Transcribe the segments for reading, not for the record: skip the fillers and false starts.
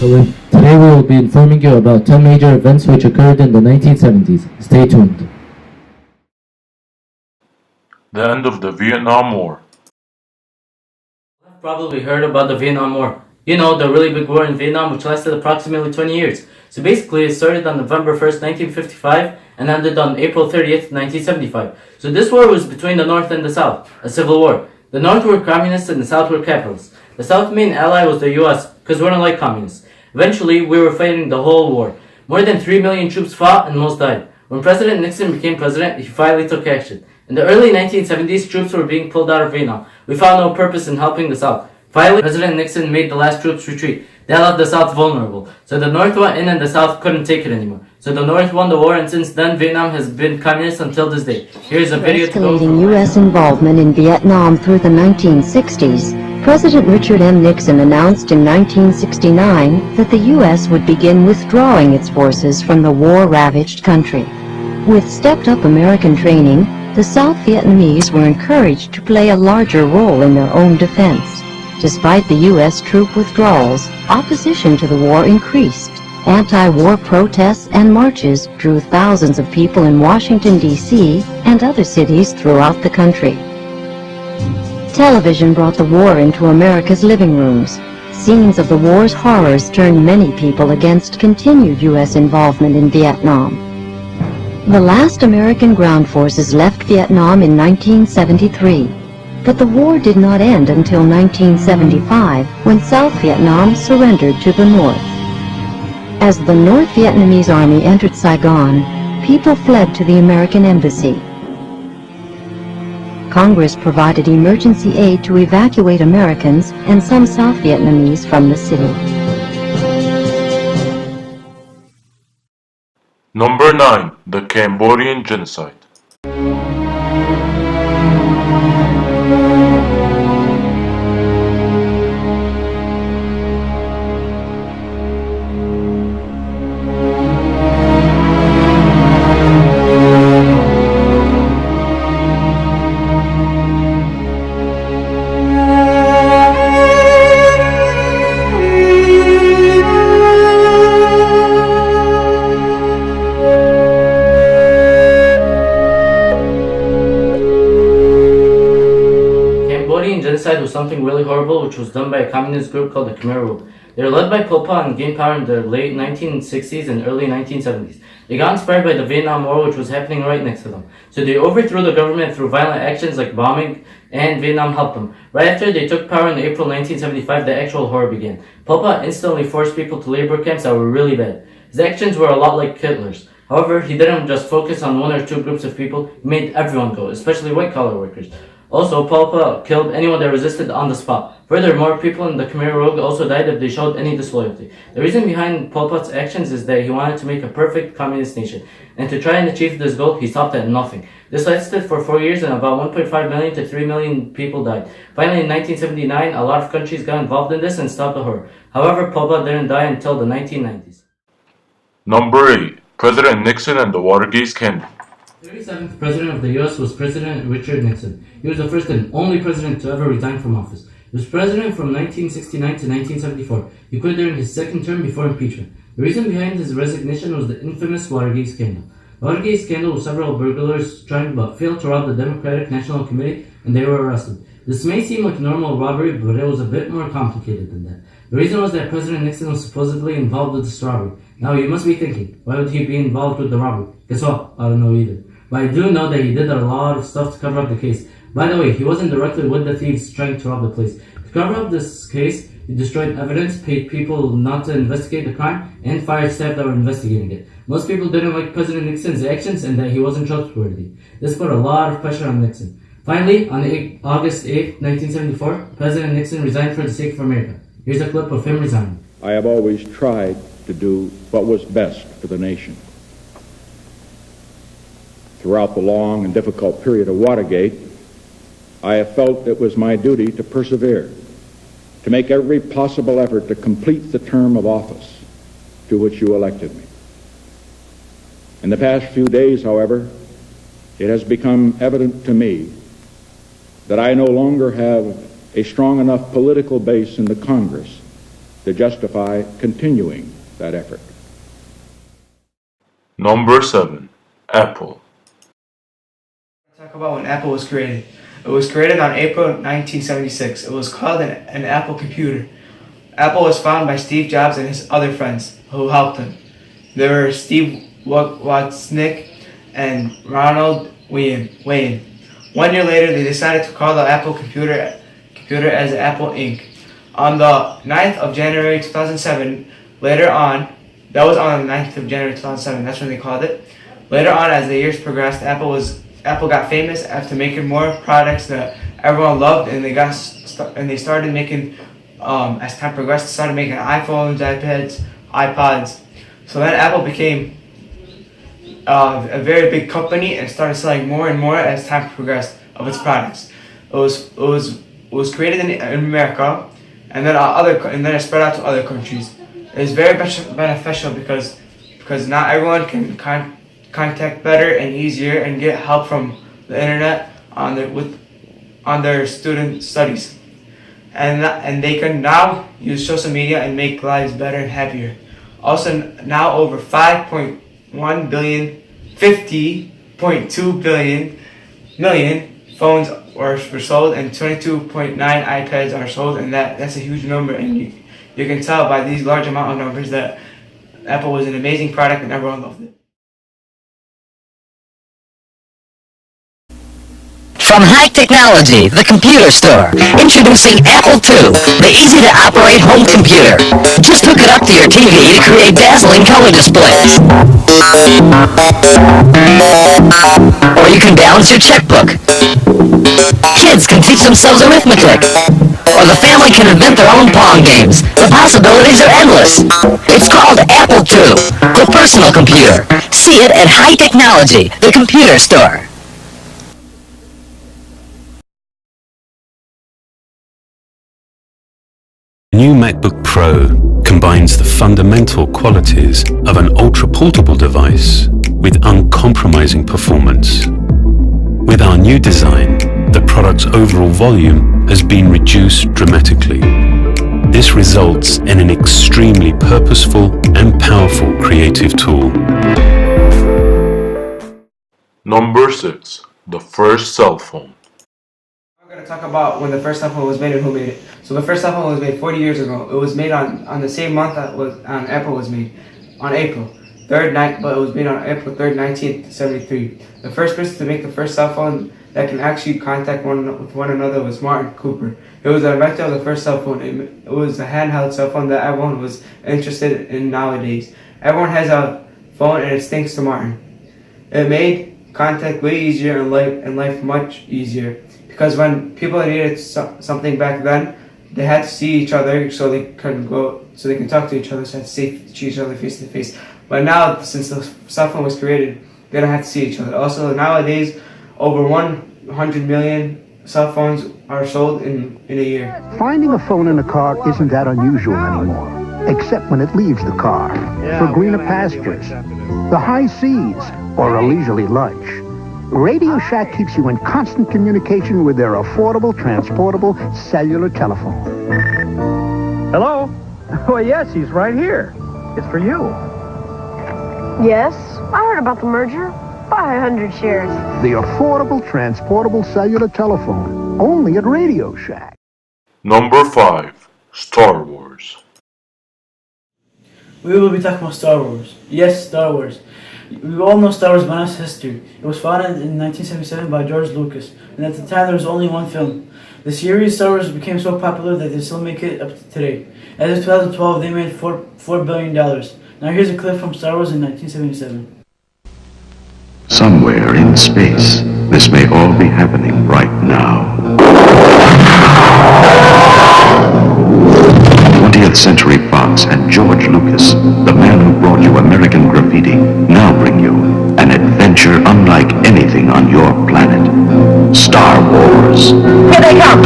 Today we will be informing you about 10 major events which occurred in the 1970s. Stay tuned. The end of the Vietnam War. You've probably heard about the Vietnam War. You know, the really big war in Vietnam which lasted approximately 20 years. So basically it started on November 1st, 1955 and ended on April 30th, 1975. So this war was between the North and the South, a civil war. The North were communists and the South were capitalists. The South's main ally was the US, because we don't like communists. Eventually, we were fighting the whole war. More than 3 million troops fought and most died. When President Nixon became president, he finally took action. In the early 1970s, troops were being pulled out of Vietnam. We found no purpose in helping the South. Finally, President Nixon made the last troops retreat. That left the South vulnerable. So the North went in and the South couldn't take it anymore. So the North won the war and since then Vietnam has been communist until this day. Here's a video to go. Escalating U.S. involvement in Vietnam through the 1960s, President Richard M. Nixon announced in 1969 that the U.S. would begin withdrawing its forces from the war-ravaged country. With stepped-up American training, the South Vietnamese were encouraged to play a larger role in their own defense. Despite the U.S. troop withdrawals, opposition to the war increased. Anti-war protests and marches drew thousands of people in Washington, D.C. and other cities throughout the country. Television brought the war into America's living rooms. Scenes of the war's horrors turned many people against continued U.S. involvement in Vietnam. The last American ground forces left Vietnam in 1973. But the war did not end until 1975, when South Vietnam surrendered to the North. As the North Vietnamese army entered Saigon, people fled to the American embassy. Congress provided emergency aid to evacuate Americans and some South Vietnamese from the city. Number 9. The Cambodian Genocide. Genocide was something really horrible which was done by a communist group called the Khmer Rouge. They were led by Pol Pot and gained power in the late 1960s and early 1970s. They got inspired by the Vietnam War which was happening right next to them. So they overthrew the government through violent actions like bombing and Vietnam helped them. Right after they took power in April 1975, the actual horror began. Pol Pot instantly forced people to labor camps that were really bad. His actions were a lot like Hitler's. However, he didn't just focus on one or two groups of people, he made everyone go, especially white-collar workers. Also, Pol Pot killed anyone that resisted on the spot. Furthermore, people in the Khmer Rouge also died if they showed any disloyalty. The reason behind Pol Pot's actions is that he wanted to make a perfect communist nation. And to try and achieve this goal, he stopped at nothing. This lasted for 4 years and about 1.5 million to 3 million people died. Finally, in 1979, a lot of countries got involved in this and stopped the horror. However, Pol Pot didn't die until the 1990s. Number 8. President Nixon and the Watergate Scandal. The 37th President of the U.S. was President Richard Nixon. He was the first and only president to ever resign from office. He was president from 1969 to 1974. He quit during his second term before impeachment. The reason behind his resignation was the infamous Watergate scandal. The Watergate scandal was several burglars trying but failed to rob the Democratic National Committee and they were arrested. This may seem like a normal robbery, but it was a bit more complicated than that. The reason was that President Nixon was supposedly involved with this robbery. Now you must be thinking, why would he be involved with the robbery? Guess what? I don't know either. But I do know that he did a lot of stuff to cover up the case. By the way, he wasn't directly with the thieves trying to rob the place. To cover up this case, he destroyed evidence, paid people not to investigate the crime, and fired staff that were investigating it. Most people didn't like President Nixon's actions and that he wasn't trustworthy. This put a lot of pressure on Nixon. Finally, on August 8, 1974, President Nixon resigned for the sake of America. Here's a clip of him resigning. I have always tried to do what was best for the nation. Throughout the long and difficult period of Watergate, I have felt it was my duty to persevere, to make every possible effort to complete the term of office to which you elected me. In the past few days, however, it has become evident to me that I no longer have a strong enough political base in the Congress to justify continuing that effort. Number 7. Apple. Talk about when Apple was created. It was created on April 1976. It was called an Apple computer. Apple was founded by Steve Jobs and his other friends who helped him. They were Steve Wozniak and Ronald Wayne. 1 year later, they decided to call the Apple computer as Apple Inc. On the 9th of January 2007, later on, that was on the 9th of January 2007, that's when they called it. Later on, as the years progressed, Apple got famous after making more products that everyone loved, and they started making, as time progressed, started making iPhones, iPads, iPods. So then Apple became a very big company and started selling more and more as time progressed of its products. It was created in America, and then it spread out to other countries. It is very beneficial because not everyone can contact better and easier and get help from the internet on their student studies, and they can now use social media and make lives better and happier. Also, now over 50.2 million phones were sold, and 22.9 iPads are sold, and that's a huge number, and you can tell by these large amount of numbers that Apple was an amazing product and everyone loved it. From high technology, the computer store, introducing Apple II, the easy-to-operate home computer. Just hook it up to your TV to create dazzling color displays. Or you can balance your checkbook. Kids can teach themselves arithmetic. Or the family can invent their own Pong games. The possibilities are endless. It's called Apple II, the personal computer. See it at High Technology, the computer store. The new MacBook Pro combines the fundamental qualities of an ultra-portable device with uncompromising performance. With our new design, the product's overall volume has been reduced dramatically. This results in an extremely purposeful and powerful creative tool. Number 6. The first cell phone. I'm going to talk about when the first cell phone was made and who made it. So the first cell phone was made 40 years ago. It was made on the same month that Apple was made, on April 3rd, but it was made on April 3rd, 1973. The first person to make the first cell phone that can actually contact with one another was Martin Cooper. It was the inventor of the first cell phone. It was a handheld cell phone that everyone was interested in nowadays. Everyone has a phone, and it's thanks to Martin. It made contact way easier and life much easier. Because when people needed something back then, they had to see each other so they can talk to each other, so they had to see each other face to face. But now, since the cell phone was created, they don't have to see each other. Also, nowadays, over 100 million cell phones are sold in a year. Finding a phone in a car isn't that unusual anymore, except when it leaves the car, for greener pastures, the high seas, or a leisurely lunch. Radio Shack keeps you in constant communication with their affordable, transportable cellular telephone. Hello? Oh, yes, he's right here. It's for you. Yes, I heard about the merger. Buy 100 shares. The affordable, transportable cellular telephone, only at Radio Shack. Number 5. Star Wars. We will be talking about Star Wars. Yes, Star Wars. We all know Star Wars by its history. It was founded in 1977 by George Lucas, and at the time there was only one film. The series Star Wars became so popular that they still make it up to today. As of 2012, they made $4 billion. Now here's a clip from Star Wars in 1977. Somewhere in space, this may all be happening right now. 20th Century Fox and George Lucas, the man who brought you American Graffiti, now bring you an adventure unlike anything on your planet. Star Wars. Here they come!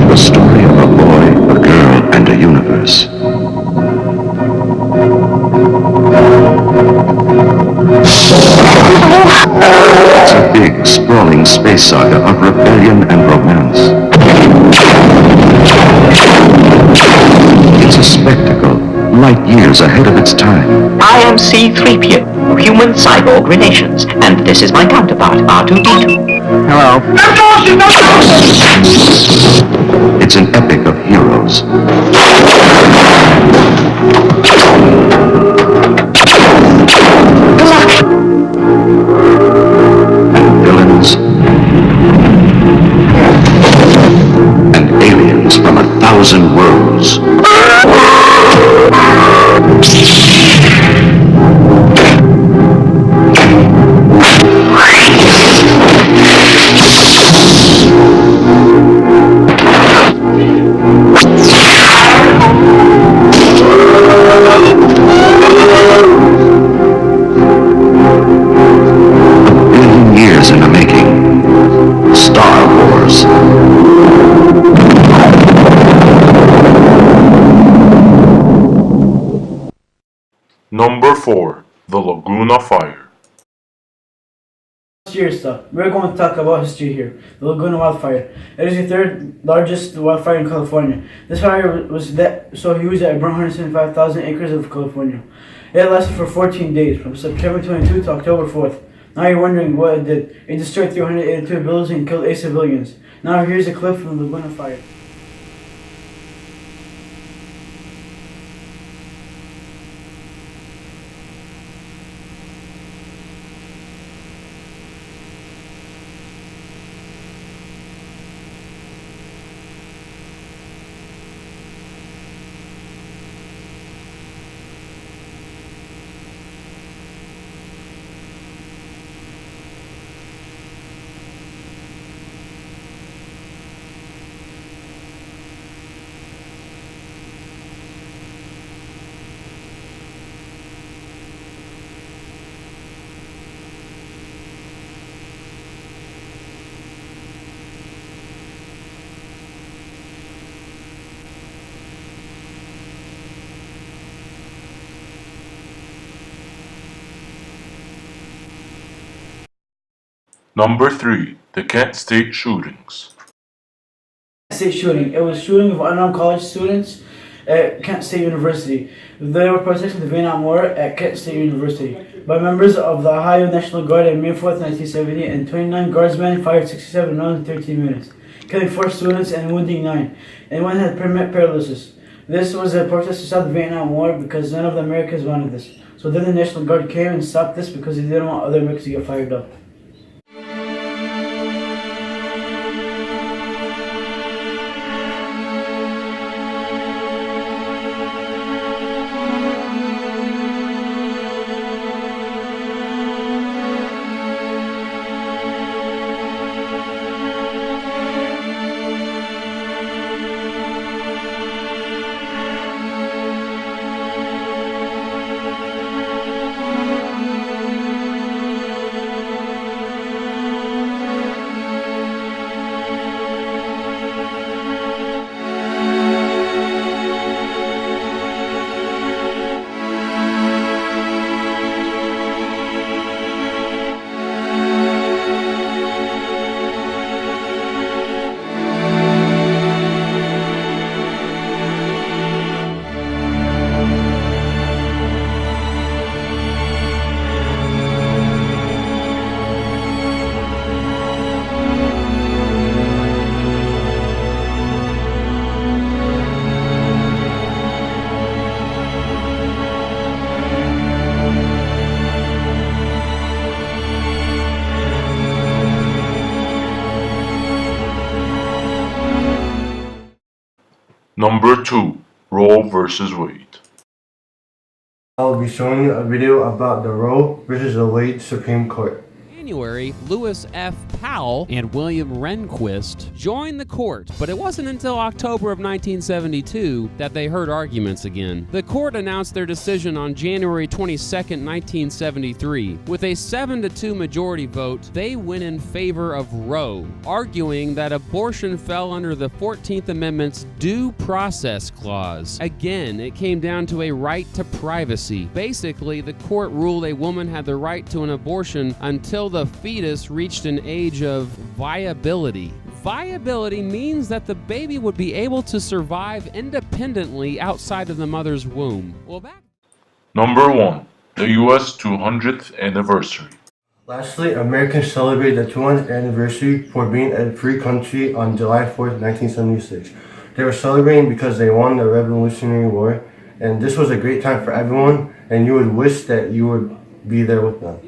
The story of a boy, a girl, and a universe. big, sprawling space saga of rebellion and romance. It's a spectacle, light years ahead of its time. I am C-3PO, human cyborg relations, and this is my counterpart, R2-D2. Hello. It's an epic of heroes. And villains. And aliens from 1,000 worlds. Years in the making. Star Wars. Number 4. The Laguna Fire. Serious stuff. We're going to talk about history here. The Laguna wildfire. It is the third largest wildfire in California. This fire was so huge that it burned 175,000 acres of California. It lasted for 14 days, from September 22 to October 4th. Now you're wondering what it did. It destroyed 382 buildings and killed 8 civilians. Now here's a clip from the Laguna fire. Number 3. The Kent State Shootings. State shooting. It was shooting of unarmed college students at Kent State University. They were protesting the Vietnam War at Kent State University by members of the Ohio National Guard on May 4th, 1970, and 29 guardsmen fired 67 rounds in 13 minutes, killing 4 students and wounding 9, and 1 had permanent paralysis. This was a protest to stop the Vietnam War because none of the Americans wanted this. So then the National Guard came and stopped this because they didn't want other Americans to get fired up. Number 2. Roe versus Wade. I'll be showing you a video about the Roe versus the Wade Supreme Court. In January, Lewis F. Powell and William Rehnquist joined the court, but it wasn't until October of 1972 that they heard arguments again. The court announced their decision on January 22, 1973. With a 7-2 majority vote, they went in favor of Roe, arguing that abortion fell under the 14th Amendment's Due Process Clause. Again, it came down to a right to privacy. Basically, the court ruled a woman had the right to an abortion until the fetus reached an age of viability. Viability means that the baby would be able to survive independently outside of the mother's womb. Number 1. The US 200th anniversary. Lastly, Americans celebrate the 200th anniversary for being a free country on July 4th, 1976. They were celebrating because they won the Revolutionary War, and this was a great time for everyone, and you would wish that you would be there with them.